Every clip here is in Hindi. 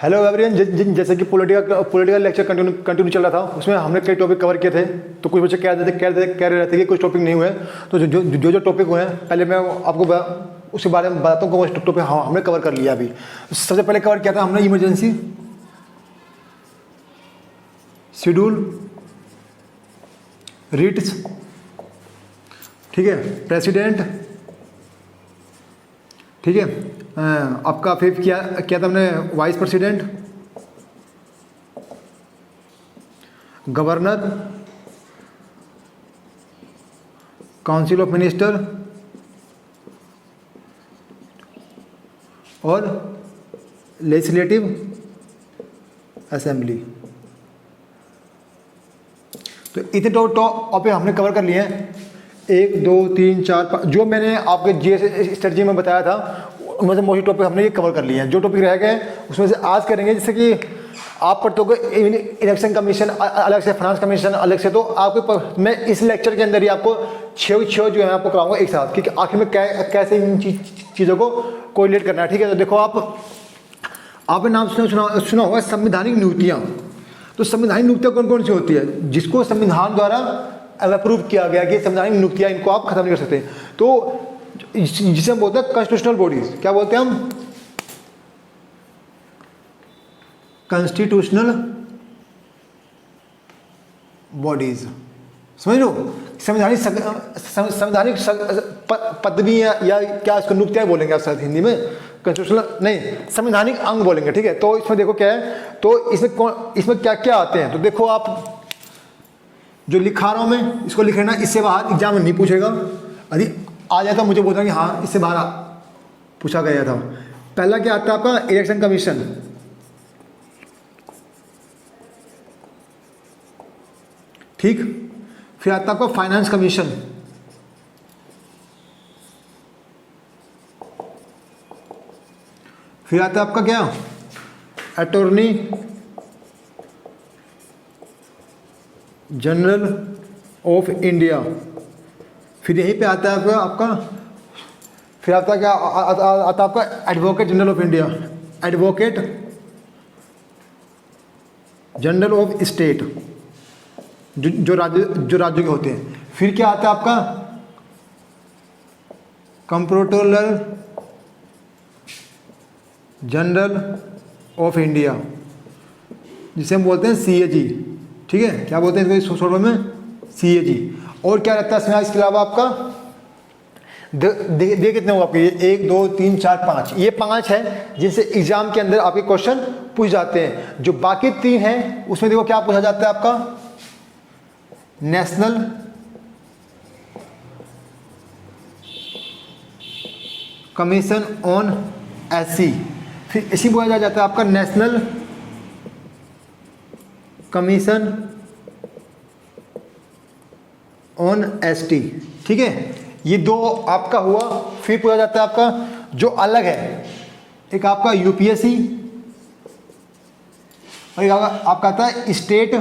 हेलो एवरीवन, जैसे कि पॉलिटिकल लेक्चर कंटिन्यू चल रहा था, उसमें हमने कई टॉपिक कवर किए थे। तो कुछ बच्चे कह रहे थे कि कुछ टॉपिक नहीं हुए। तो जो टॉपिक हुए हैं, पहले मैं आपको उसके बारे में बताता हूँ कि वो टॉपिक हमने कवर कर लिया। अभी सबसे पहले कवर किया था हमने इमरजेंसी शेड्यूल, रिट्स, ठीक है, प्रेसिडेंट, ठीक है, आपका फिर क्या था हमने, vice president, governor, council of minister और लेजिस्लेटिव असेंबली। तो इतने टॉपिक हमने कवर कर लिए हैं, 1 2 3 4 5 जो मैंने आपके जीएस स्ट्रेटजी में बताया था, उनमें से मोस्टली टॉपिक हमने ये कवर कर लिए हैं। जो टॉपिक रह गए उसमें से आज करेंगे, जैसे कि आप पढ़ते हो इलेक्शन कमीशन अलग से, फाइनेंस कमीशन अलग से। तो आपको मैं इस लेक्चर के अंदर ही आपको छः जो है आपको कराऊंगा एक साथ, क्योंकि आखिर में कैसे इन चीज़ों को कोरिलेट करना है। ठीक है, तो देखो आपने नाम सुना होगा संवैधानिक नियुक्तियाँ। तो संवैधानिक नियुक्तियाँ कौन कौन सी होती है? जिसको संविधान द्वारा अप्रूव किया गया कि संवैधानिक नियुक्तियाँ, इनको आप खत्म नहीं कर सकते। तो जिसे हम बोलते हैं कॉन्स्टिट्यूशनल बॉडीज। क्या बोलते हैं हम? Constitutional bodies. समझ लो, संवैधानिक पदवी या क्या इसको नियुक्तियाँ बोलेंगे आप शायद हिंदी में, कॉन्स्टिट्यूशनल नहीं, संवैधानिक अंग बोलेंगे। ठीक है, तो इसमें देखो क्या है, तो इसमें क्या क्या आते हैं। तो देखो आप जो लिखा रहा हूँ मैं, इसको लिख लेना, इससे बाहर एग्जाम में नहीं पूछेगा। यदि आ जाता मुझे बोलता कि हाँ इससे बाहर पूछा गया था। पहला क्या आता है आपका? इलेक्शन कमीशन, ठीक। फिर आता है आपका फाइनेंस कमीशन, फिर आता है आपका क्या? Attorney general of India. फिर यहीं पे आता है आपका फिर आता क्या? आता आपका advocate general of India, advocate general of state, जो राज्यों के होते हैं। फिर क्या आता है आपका? कंप्ट्रोलर जनरल ऑफ इंडिया, जिसे हम बोलते हैं CAG। ठीक है, क्या बोलते हैं इसको शॉर्ट में? CAG। और क्या रहता है इसके अलावा आपका? दे कितने हो आपके? 1 2 3 4 5, ये 5 है जिनसे एग्जाम के अंदर आपके क्वेश्चन पूछ जाते हैं। जो बाकी 3 हैं उसमें देखो क्या पूछा जाता है आपका? National commission on SC। फिर इसी बोला जाता है आपका नेशनल कमीशन ऑन ST। ठीक है, ये 2 आपका हुआ। फिर पूछा जाता है आपका जो अलग है, एक आपका UPSC और एक आपका आता है स्टेट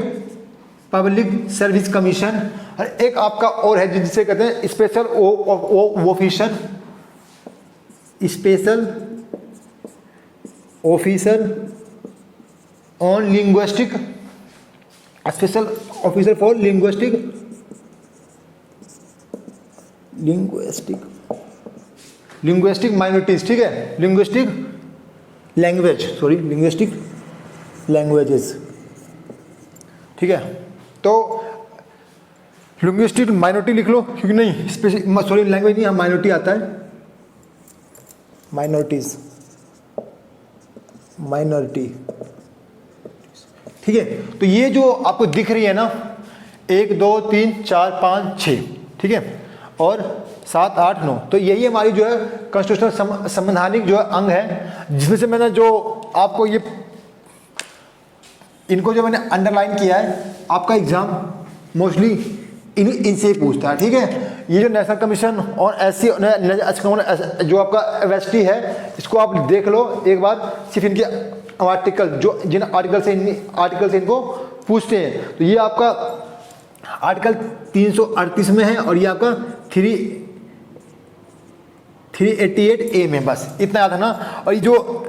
पब्लिक सर्विस कमीशन, और एक आपका और है जिसे कहते हैं special officer, special officer on linguistic, special officer for linguistic minorities. ठीक है, लिंग्विस्टिक लैंग्वेजेस। ठीक है, तो लिंग्विस्टिक माइनॉरिटी लिख लो, क्योंकि नहीं स्पेशल, सॉरी लैंग्वेज नहीं, यहाँ माइनॉरिटी आता है, माइनॉरिटी। ठीक है, तो ये जो आपको दिख रही है ना, 1 2 3 4 5 6, ठीक है, और 7 8 9, तो यही हमारी जो है कॉन्स्टिट्यूशनल संवैधानिक जो है अंग है, जिसमें से मैंने जो आपको ये इनको जो मैंने अंडरलाइन किया है, आपका एग्जाम मोस्टली इनसे ही पूछता है। ठीक है, ये जो नेशनल कमीशन और SC जो आपका ST है, इसको आप देख लो एक बार। सिर्फ इनके आर्टिकल, जो जिन आर्टिकल से इनको पूछते हैं, तो ये आपका आर्टिकल 338 में है, और ये आपका 388A में, बस इतना याद है ना। और ये जो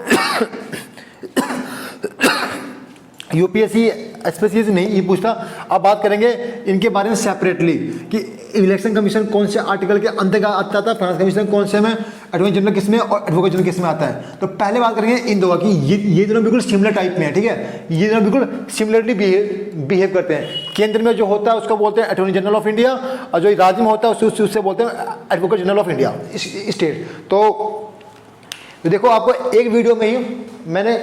यूपीएससी स्पेसिस नहीं ये पूछता। अब बात करेंगे इनके बारे में सेपरेटली कि इलेक्शन कमीशन कौन से आर्टिकल के अंतर्गत आता था, फाइनेंस कमीशन कौन से में, अटॉर्नी जनरल किस में और एडवोकेट जनरल किस में आता है। तो पहले बात करेंगे इन दो की, ये दोनों बिल्कुल सिमिलर टाइप में है, ठीक है, ये दोनों बिल्कुल सिमिलरली बिहेव करते हैं। केंद्र में जो होता है उसको बोलते हैं अटॉर्नी जनरल ऑफ इंडिया, और जो राज्य में होता है उससे बोलते हैं advocate general of India state. तो देखो आपको एक वीडियो में ही मैंने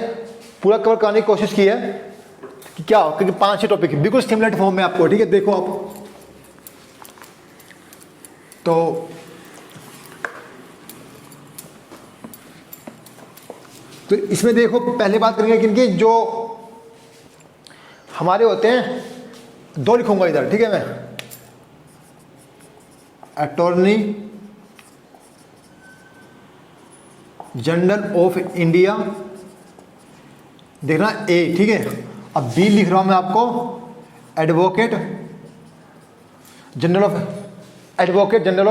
पूरा कवर करने की कोशिश की है कि क्या हो, क्योंकि 5-6 टॉपिक बिल्कुल सिमिलर फॉर्म में आपको, ठीक है। देखो आप तो इसमें देखो पहले बात करेंगे कि इनके जो हमारे होते हैं, 2 लिखूंगा इधर, ठीक है, मैं अटॉर्नी जनरल ऑफ इंडिया देखना ए, ठीक है। अब बी लिख रहा हूं मैं आपको advocate general of advocate general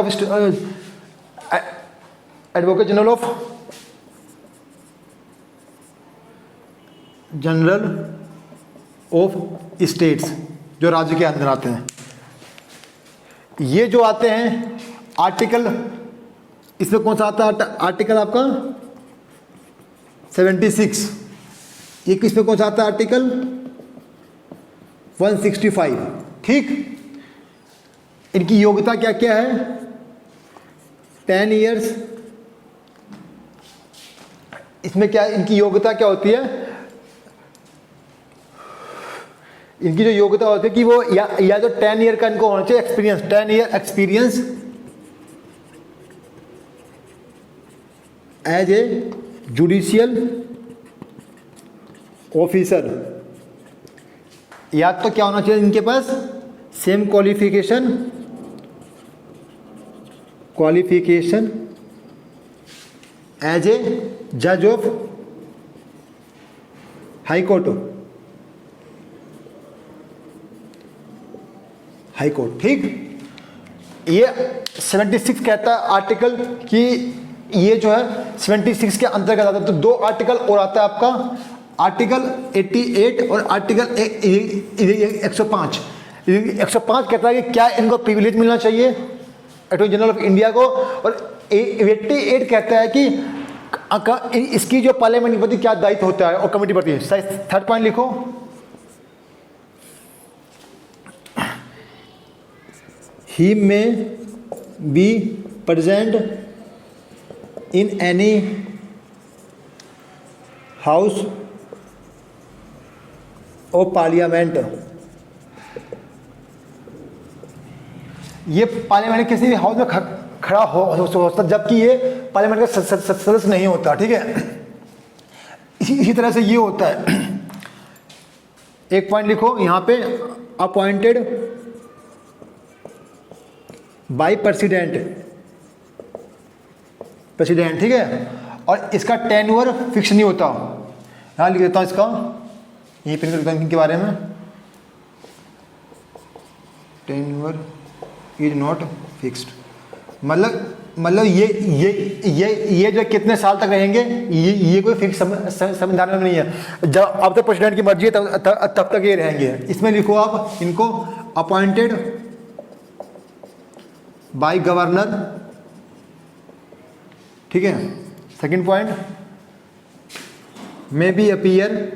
of states, जो राज्य के अंदर आते हैं। ये जो आते हैं आर्टिकल, इसमें कौन सा आता है आर्टिकल आपका 76, ये किसमें कौन सा आता है आर्टिकल 165, ठीक। इनकी योग्यता क्या क्या है, 10 इयर्स, इसमें क्या इनकी योग्यता क्या होती है, इनकी जो योग्यता होती है कि वो या तो 10 ईयर का इनको होना चाहिए experience, 10 year experience as a judicial officer, या तो क्या होना चाहिए इनके पास सेम क्वालिफिकेशन एज ए जज ऑफ हाई कोर्ट, ठीक। ये 76 कहता है आर्टिकल कि ये जो है 76 के अंतर्गत आता है। तो 2 आर्टिकल और आता है आपका, आर्टिकल 88 और आर्टिकल 105। 105 कहता है कि क्या इनको प्रिविलेज मिलना चाहिए अटॉर्नी जनरल ऑफ इंडिया को, और 88 कहता है कि इसकी जो पार्लियामेंट के प्रति क्या दायित्व होता है और कमेटी प्रति। 3rd पॉइंट लिखो, ही में be present in any house of parliament. ये पार्लियामेंट किसी भी हाउस में खड़ा हो सकता, जबकि ये पार्लियामेंट का सदस्य नहीं होता, ठीक है। इसी तरह से ये होता है। एक पॉइंट लिखो यहाँ पे, अपॉइंटेड बाय प्रेसिडेंट, ठीक है। और इसका टेन्योर फिक्स नहीं होता। यहाँ लिख देता हूँ इसका, यही पे लिख देता हूँ इनके बारे में, टेन्योर इज नॉट फिक्स्ड। मतलब ये जो कितने साल तक रहेंगे, ये कोई फिक्स संविधान में नहीं है। जब अब तक प्रेसिडेंट की मर्जी है तब तक ये रहेंगे। इसमें लिखो आप इनको, अपॉइंटेड बाय गवर्नर, ठीक है। 2nd point, may be appear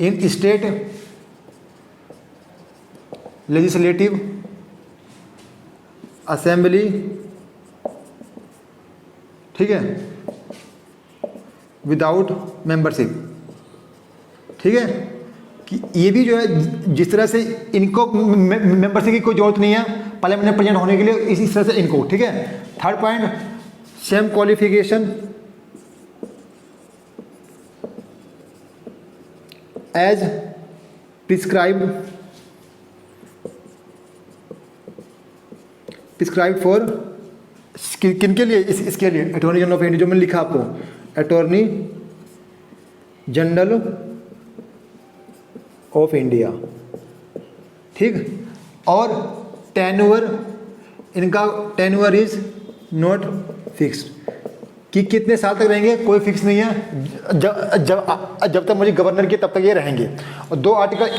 in state legislative assembly, ठीक है, विदाउट मेंबरशिप, ठीक है। कि ये भी जो है जिस तरह से इनको मेंबरशिप की कोई जरूरत नहीं है पार्लियामेंट में प्रेजेंट होने के लिए, इसी तरह से इनको, ठीक है। 3rd point, same qualification as prescribe for, किन के लिए, इसके लिए अटॉर्नी जनरल ऑफ इंडिया, जो मैंने लिखा आपको, अटॉर्नी जनरल ऑफ इंडिया, ठीक। और टेन्योर, इनका टेन्योर इज नॉट फिक्स्ड, कि कितने साल तक रहेंगे कोई फिक्स नहीं है, जब तक मुझे गवर्नर की तब तक ये रहेंगे। और 2 आर्टिकल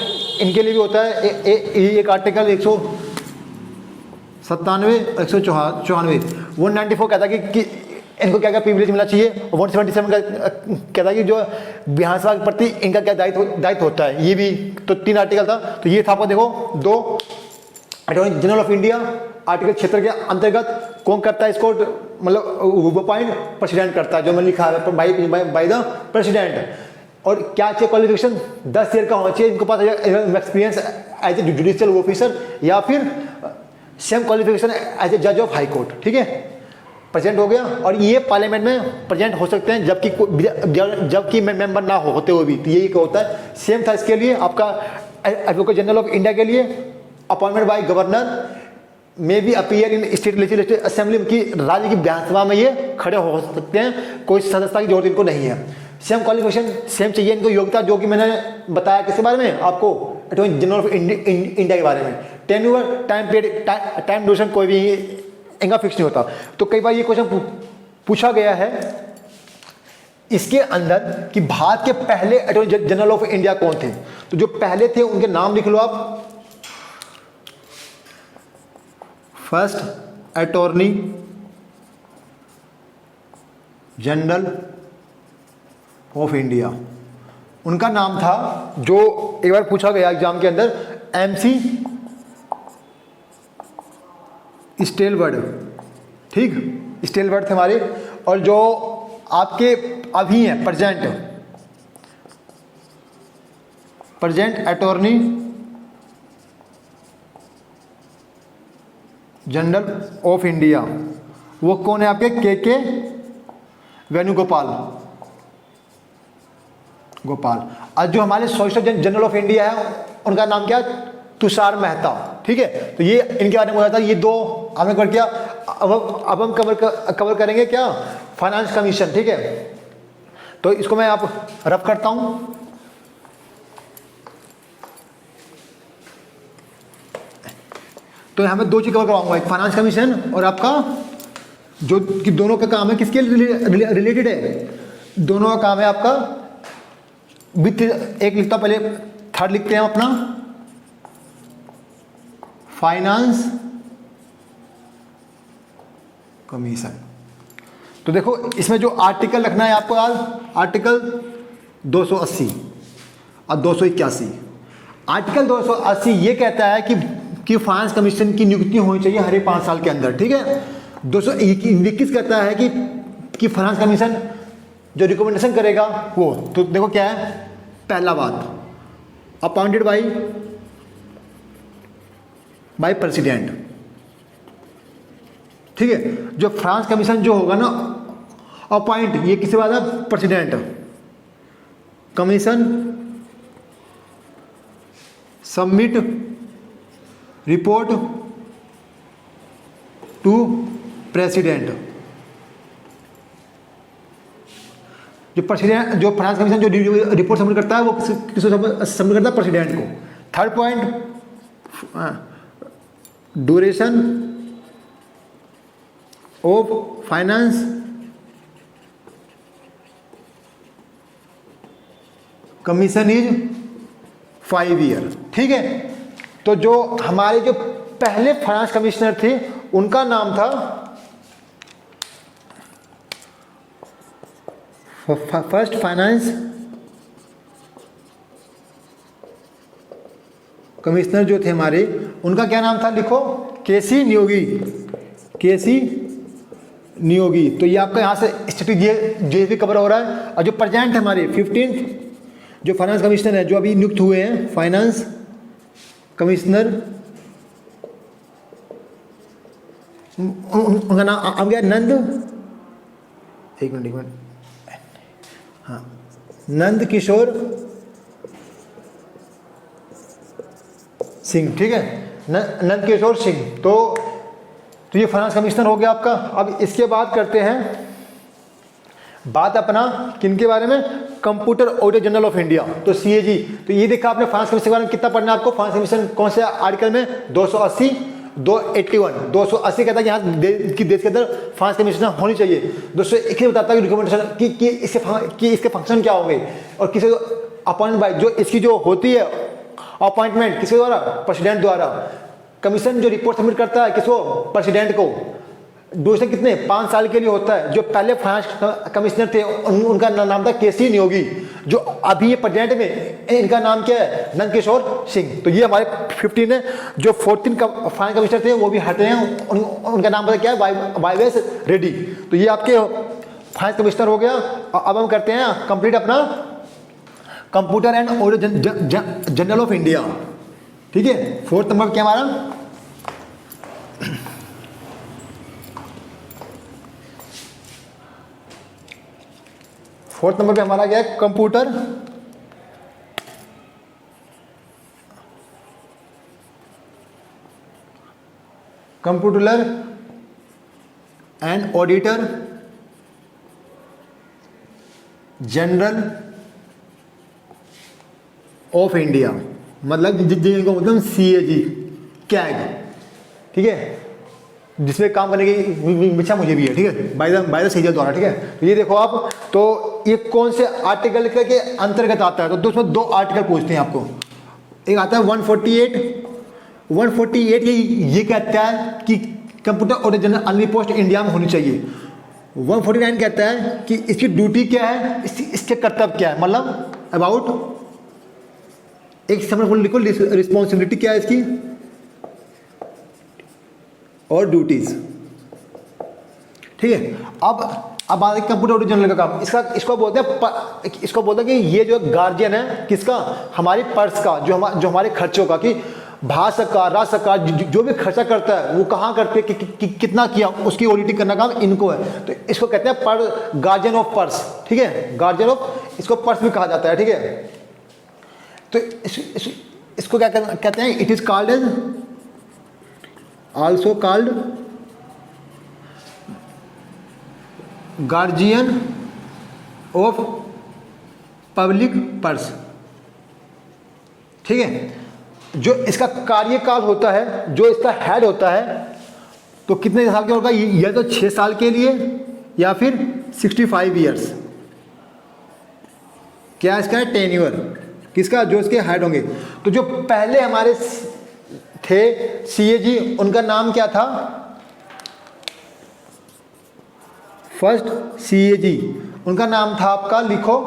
इनके लिए भी होता है, एक आर्टिकल 197 और 194। 194 कहता है कि इनको क्या क्या प्रिविलेज मिलना चाहिए, और 177 का कहता है कि जो विधानसभा के प्रति इनका क्या दायित्व होता है। ये भी तो 3 आर्टिकल था। तो ये था आपको देखो 2 attorney general of India, article क्षेत्र के अंतर्गत कौन करता है इसको, मतलब वो पॉइंट प्रेसिडेंट करता है, जो मैंने लिखा है बाय द प्रेसिडेंट। और क्या चाहिए क्वालिफिकेशन, 10 ईयर का होना चाहिए इनको पास experience as a judicial officer, या फिर सेम क्वालिफिकेशन एज ए जज ऑफ हाई कोर्ट। ठीक है, प्रेजेंट हो गया। और ये पार्लियामेंट में प्रेजेंट हो सकते हैं जबकि मेंबर ना होते हुए भी। तो यही क्या होता है, सेम था इसके लिए आपका एडवोकेट जनरल ऑफ इंडिया के लिए, अपॉइंटमेंट बाय गवर्नर में भी appear in state legislative assembly की, राज्य की विधानसभा में ये खड़े हो सकते हैं, कोई सदस्यता की जरूरत इनको नहीं है। सेम क्वालिफिकेशन सेम चाहिए इनको, योग्यता जो कि मैंने बताया किसके बारे में आपको, अटॉर्नी जनरल ऑफ इंडिया के बारे में। Tenure, time period, time duration कोई भी इनका फिक्स नहीं होता। तो कई बार ये क्वेश्चन पूछा गया है इसके अंदर कि भारत के पहले अटॉर्नी जनरल ऑफ इंडिया कौन थे। तो जो पहले थे उनके नाम लिख लो आप। First attorney general of India, उनका नाम था, जो एक बार पूछा गया एग्जाम के अंदर, MC स्टेलवर्ड। ठीक, स्टेलवर्ड थे हमारे। और जो आपके अभी हैं present attorney general of India, वो कौन है आपके, के वेणुगोपाल। और जो हमारे सॉलिसिटर जनरल ऑफ इंडिया है उनका नाम क्या है, तुषार मेहता। ठीक है, तो ये इनके बारे में बताया था। ये 2 हमने कर किया। अब हम कवर करेंगे क्या, फाइनेंस कमीशन। ठीक है, तो इसको मैं आप रफ करता हूं। तो यहां मैं 2 चीज कवर करवाऊंगा, एक फाइनेंस कमीशन और आपका जो कि दोनों का काम है किसके रिलेटेड है, दोनों का काम है आपका वित्त। एक लिखता हूं, पहले थर्ड लिखते हैं अपना, फाइनेंस कमीशन। तो देखो इसमें जो आर्टिकल रखना है आपको, आज आर्टिकल 280 और 281। आर्टिकल 280 ये कहता है कि फाइनेंस कमीशन की नियुक्ति होनी चाहिए हर 5 साल के अंदर। ठीक है, 221 कहता है कि फाइनेंस कमीशन जो रिकमेंडेशन करेगा वो, तो देखो क्या है, पहला बात अपॉइंटेड बाय प्रेसिडेंट। ठीक है, जो फाइनेंस कमीशन जो होगा ना अपॉइंट, ये किससे बात है, president. Commission submit report to president. जो प्रेसिडेंट, जो फाइनेंस कमीशन जो रिपोर्ट सबमिट करता है वो किसको सबमिट करता है, प्रेसिडेंट को। Third point, duration of finance commission is 5 year. ठीक है, तो जो हमारे जो पहले फाइनेंस कमिश्नर थे उनका नाम था फर्स्ट फाइनेंस कमिश्नर जो थे हमारे, उनका क्या नाम था, लिखो, केसी नियोगी। तो ये आपका यहाँ से स्टेटिक जे भी कवर हो रहा है। और जो प्रेजेंट है हमारे 15th जो फाइनेंस कमिश्नर है जो अभी नियुक्त हुए हैं, फाइनेंस कमिश्नर, उनका नाम आ गया नंद, एक मिनट, हाँ, नंद किशोर सिंह। ठीक है, नंद किशोर सिंह। तो ये फाइनेंस कमिश्नर हो गया आपका। अब इसके बाद करते हैं बात अपना किनके बारे में, computer auditor general of India, तो CAG। तो ये देखा आपने फाइनेंस कमीशन के बारे में कितना पढ़ना है आपको, फाइनेंस कमीशन कौन से आर्टिकल में, 280 281 280 कहता है कि यहाँ देश के अंदर फाइनेंस कमीशन होनी चाहिए। 221 बताता है कि रिकमेंडेशन कि इसके फंक्शन क्या होंगे और किसी अपॉइंट बाय, जो इसकी जो होती है अपॉइंटमेंट किसके द्वारा, प्रेसिडेंट द्वारा। कमीशन जो रिपोर्ट सबमिट करता है किसको, प्रेसिडेंट को। ड्यूरेशन कितने 5 साल के लिए होता है। जो पहले फाइनेंस कमिश्नर थे उनका नाम था केसी नियोगी, जो अभी ये प्रेजेंट में इनका नाम क्या है, नंद किशोर सिंह। तो ये हमारे 15 है। जो 14 फाइनेंस कमिश्नर थे वो भी हटे हैं, उनका नाम पता क्या है, वाईएस रेड्डी। तो ये आपके फाइनेंस कमिश्नर हो गया। अब हम करते हैं कंप्लीट अपना computer and audio general of India. ठीक है, 4th नंबर क्या हमारा, फोर्थ नंबर पे हमारा क्या है, computer computer and auditor general of India, मतलब जिनको मतलब CAG कैग। ठीक है, जिसमें काम करने की इच्छा मुझे भी है। ठीक है, बाय द सीजन द्वारा। ठीक है, तो ये देखो आप, तो ये कौन से आर्टिकल के अंतर्गत आता है, तो उसमें 2 आर्टिकल पूछते हैं आपको। एक आता है 148 ये कहता है कि computer auditor general only post India में होनी चाहिए। 149 कहता है कि इसकी ड्यूटी क्या है, इसके कर्तव्य क्या है, मतलब अबाउट एक समझ लिखो, रिस्पॉन्सिबिलिटी क्या है इसकी और ड्यूटीज। ठीक है, अब बात है कंप्यूटर ऑडिटर जनरल का काम। इसको बोलते हैं कि ये जो गार्जियन है किसका, हमारी पर्स का, जो हमारे खर्चों का, कि भारत सरकार, राज्य सरकार जो भी खर्चा करता है वो कहाँ करते हैं, कि कितना किया, उसकी ऑडिटिंग करना काम इनको है। तो इसको कहते हैं गार्जियन ऑफ पर्स। ठीक है, गार्जियन ऑफ, इसको पर्स भी कहा जाता है। ठीक है, तो इसको क्या कहते हैं, it is called as also called guardian of public purse। ठीक है, जो इसका कार्यकाल होता है, जो इसका हेड होता है, तो कितने साल का होगा, या तो 6 साल के लिए या फिर 65 ईयर्स। क्या इसका है, टेन्योर किसका, जो इसके हेड होंगे। तो जो पहले हमारे थे CAG, उनका नाम क्या था, फर्स्ट CAG उनका नाम था आपका, लिखो,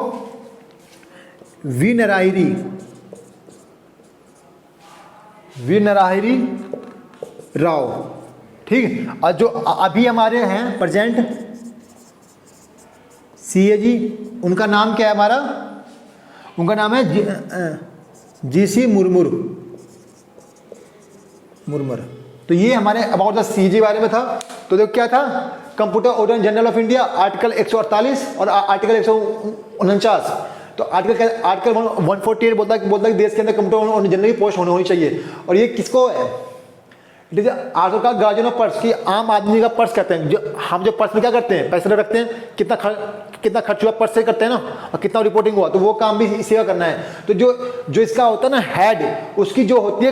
वी नरहरि राव। ठीक है, और जो अभी हमारे हैं प्रेजेंट CAG, उनका नाम क्या है हमारा, उनका नाम है GC मुर्मर। तो ये हमारे अबाउट द CAG बारे में था। तो देखो क्या था, computer auditor general of India, article 148 और आर्टिकल 149। तो आर्टिकल 148 बोलता है कि देश के अंदर कंप्यूटर ऑडिटर जनरल की पोस्ट होनी चाहिए। और ये किसको है, इट इज आर्टिकल का गार्जियन ऑफ पर्स, की आम आदमी का पर्स कहते हैं। जो हम जो पर्स में क्या करते हैं, पैसे रखते हैं, कितना खर्च हुआ पर्स से करते हैं ना, और कितना रिपोर्टिंग हुआ, तो वो काम भी इसी का करना है। तो जो इसका होता है ना हेड, उसकी जो होती है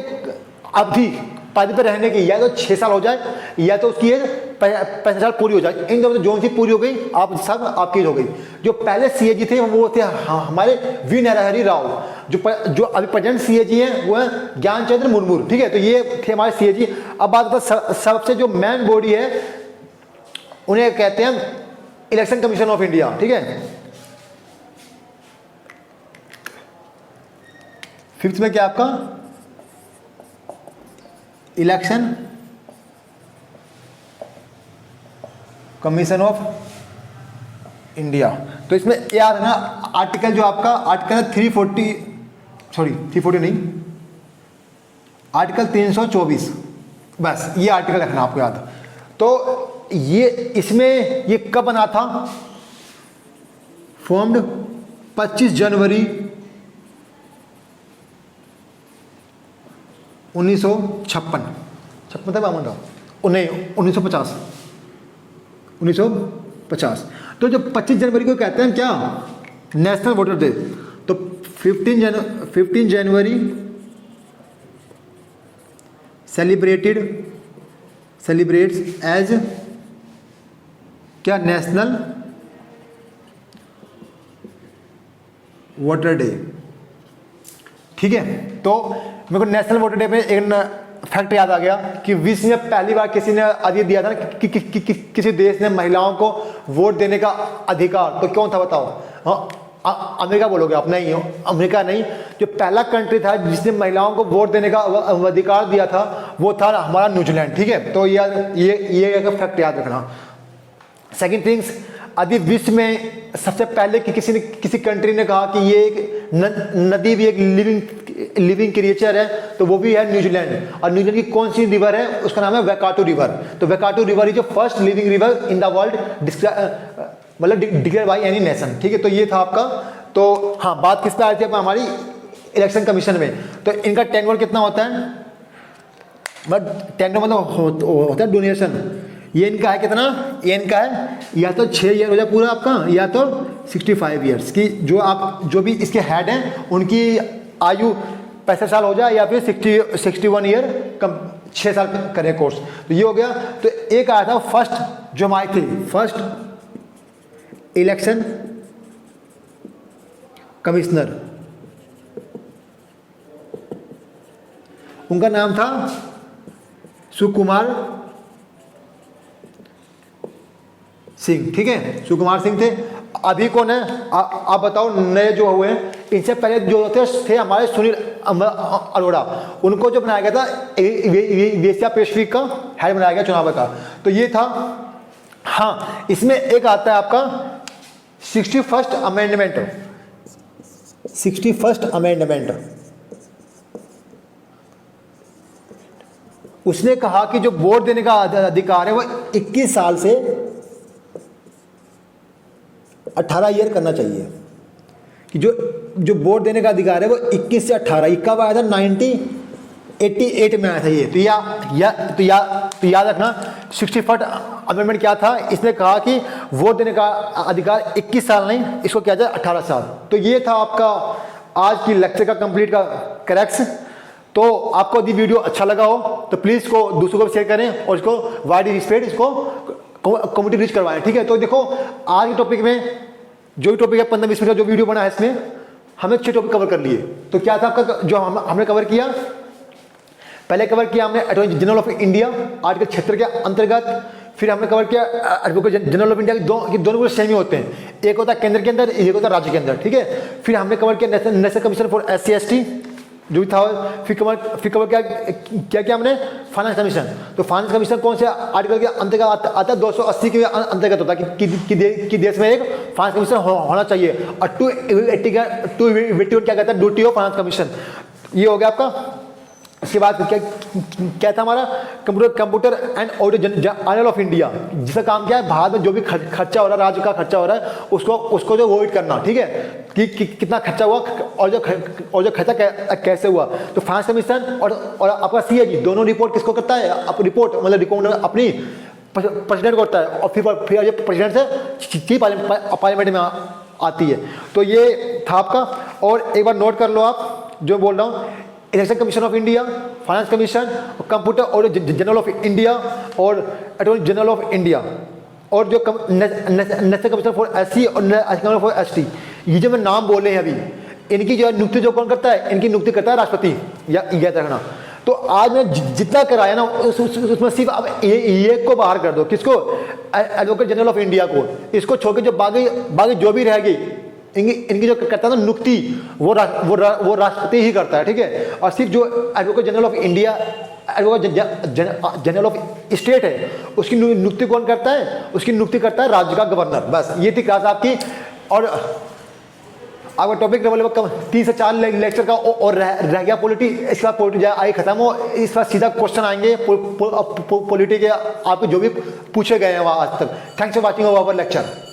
अवधि पद पर रहने की, या तो 6 साल हो जाए या तो उसकी एज 65 साल पूरी हो जाए। इन दोनों जो सी पूरी हो गई, आप सब आपकी हो गई। जो पहले CAG थे वो थे हमारे वी नरहरि राव। जो अभी प्रेजेंट CAG हैं वो है ज्ञानचंद्र मुर्मू। ठीक है, तो ये थे हमारे CAG। अब बात करते हैं सबसे जो मेन बॉडी है, उन्हें कहते हैं इलेक्शन कमीशन ऑफ इंडिया। ठीक है, 5th में क्या आपका, इलेक्शन कमीशन ऑफ इंडिया। तो इसमें याद है ना, आर्टिकल जो आपका आर्टिकल 340 नहीं, आर्टिकल 324, बस ये आर्टिकल रखना आपको याद। तो ये इसमें ये कब बना था, फॉर्म्ड 25 जनवरी 1956 था बामन राव, नहीं 1950। तो जो 25 जनवरी को कहते हैं क्या, नेशनल वोटर डे। तो 15 जनवरी सेलिब्रेटेड सेलिब्रेट्स एज क्या, नेशनल वाटर डे। ठीक है, तो मेरे को नेशनल वाटर डे पे एक फैक्ट याद आ गया कि विश्व में पहली बार किसी ने अधिकार दिया था ना किसी देश ने महिलाओं को वोट देने का अधिकार, तो कौन था बताओ? अमेरिका बोलोगे आप? नहीं हो, अमेरिका नहीं। जो पहला कंट्री था जिसने महिलाओं को वोट देने का अधिकार दिया था वो था हमारा न्यूजीलैंड। ठीक है, तो ये फैक्ट याद रखना। सेकेंड थिंग्स, यदि विश्व में सबसे पहले किसी कंट्री ने कहा कि ये एक नदी भी एक लिविंग क्रिएचर है तो वो भी है न्यूजीलैंड। और न्यूजीलैंड की कौन सी रिवर है? उसका नाम है वैकाटू रिवर। तो वैकाटू रिवर इज जो first living river in the world, मतलब डिक्लेयर बाय एनी नेशन। ठीक है, तो ये था आपका। तो हाँ, बात किस पे आई थी अब हमारी? इलेक्शन कमीशन में। तो इनका टेन्योर कितना होता है? बट टेन्योर मतलब होता है ड्यूरेशन। ये इनका है कितना? ये इनका है या तो 6 ईयर हो जाए पूरा आपका, या तो 65 ईयर्स की। जो भी इसके हेड हैं उनकी आयु 65 साल हो जाए, या फिर 61 ईयर कम 6 साल करें कोर्स। तो ये हो गया। तो एक आया था फर्स्ट जो हमारी थी, फर्स्ट इलेक्शन कमिश्नर, उनका नाम था सुकुमार सिंह। ठीक है, सुकुमार सिंह थे। अभी कौन है आप बताओ? नए जो हुए हैं, इनसे पहले जो थे हमारे सुनील अरोड़ा, उनको जो बनाया गया था एशिया पैसिफिक का हेड बनाया गया चुनाव का। तो ये था। हाँ, इसमें एक आता है आपका 61st अमेंडमेंट। 61st अमेंडमेंट, उसने कहा कि जो वोट देने का अधिकार है वो 21 साल से 18 ईयर करना चाहिए। कि जो वोट देने का अधिकार है वो 21 से 18, कब आया था? 1988 में आया था ये। तो याद रखना 61st अमेंडमेंट क्या था? इसने कहा कि वोट देने का अधिकार 21 साल नहीं, इसको किया जाए 18 साल। तो ये था आपका आज की लेक्चर का कंप्लीट का करेक्ट। तो आपको यदि वीडियो अच्छा लगा हो तो प्लीज़ इसको दूसरों को शेयर करें और इसको वाइड स्प्रेड, इसको कम्युनिटी रीच करवाएं। ठीक है, तो देखो आज के टॉपिक में जो भी टॉपिक है 15-20 मिनट का जो वीडियो बना है, इसमें हमने 6 टॉपिक कवर कर लिए। तो क्या था आपका जो हमने कवर किया? पहले कवर किया हमने attorney general of India article 76 के अंतर्गत। फिर हमने कवर किया एडवोकेट जनरल ऑफ इंडिया की दोनों सेम ही होते हैं, एक होता है केंद्र के अंदर, एक होता है राज्य के अंदर। ठीक है, फिर हमने कवर किया नेशनल कमीशन फॉर SC/ST जो भी था। फिर कवर क्या हमने? Finance commission. तो फाइनेंस कमीशन कौन से आर्टिकल के अंतर्गत आता है? 280 के अंतर्गत होता है कि देश में एक फाइनेंस कमीशन होना चाहिए। और 281 क्या कहता है? Duty of finance commission. ये हो गया आपका। इसके बाद क्या था हमारा? Computer and audit general of India, जिसका काम क्या है? भारत में जो भी खर्चा हो रहा है, राज्य का खर्चा हो रहा है, उसको जो ऑडिट करना। ठीक है, कि कितना खर्चा हुआ और जो खर्चा कैसे हुआ। तो फाइनेंस कमीशन और आपका CAG दोनों रिपोर्ट किसको करता है? रिपोर्ट अपनी प्रेसिडेंट को करता है, और फिर प्रेसिडेंट से पार्लियामेंट में आती है। तो ये था आपका। और एक बार नोट कर लो आप जो बोल रहा हूँ, election commission of India, finance commission, computer audit general of India और अटॉर्नी जनरल ऑफ इंडिया, और जो नेशनल कमीशन फॉर SC और नेशनल फॉर ST, ये जो मैं नाम बोले हैं अभी, इनकी जो नियुक्ति जो कौन करता है? इनकी नियुक्ति करता है राष्ट्रपति। याद रखना। तो आज मैं जितना कराया ना उसमें सिर्फ अब एक को बाहर कर दो। किसको? एडवोकेट जनरल ऑफ इंडिया को। इसको छोड़ के जो बाकी जो भी रहेगी इनकी जो करता है ना नियुक्ति, वो राष्ट्रपति ही करता है। ठीक है, और सिर्फ जो advocate general of India, advocate general of state है, उसकी नियुक्ति कौन करता है? उसकी नियुक्ति करता है राज्य का गवर्नर। बस ये थी क्लास आपकी। और आपका टॉपिक लगभग 3 से 4 लेक्चर का और रह गया पॉलिटी। इसके बाद पॉलिटी आई खत्म हो, इस बार सीधा क्वेश्चन आएंगे पॉलिटी के आपके जो भी पूछे गए हैं वहाँ आज तक। Thanks for watching our lecture.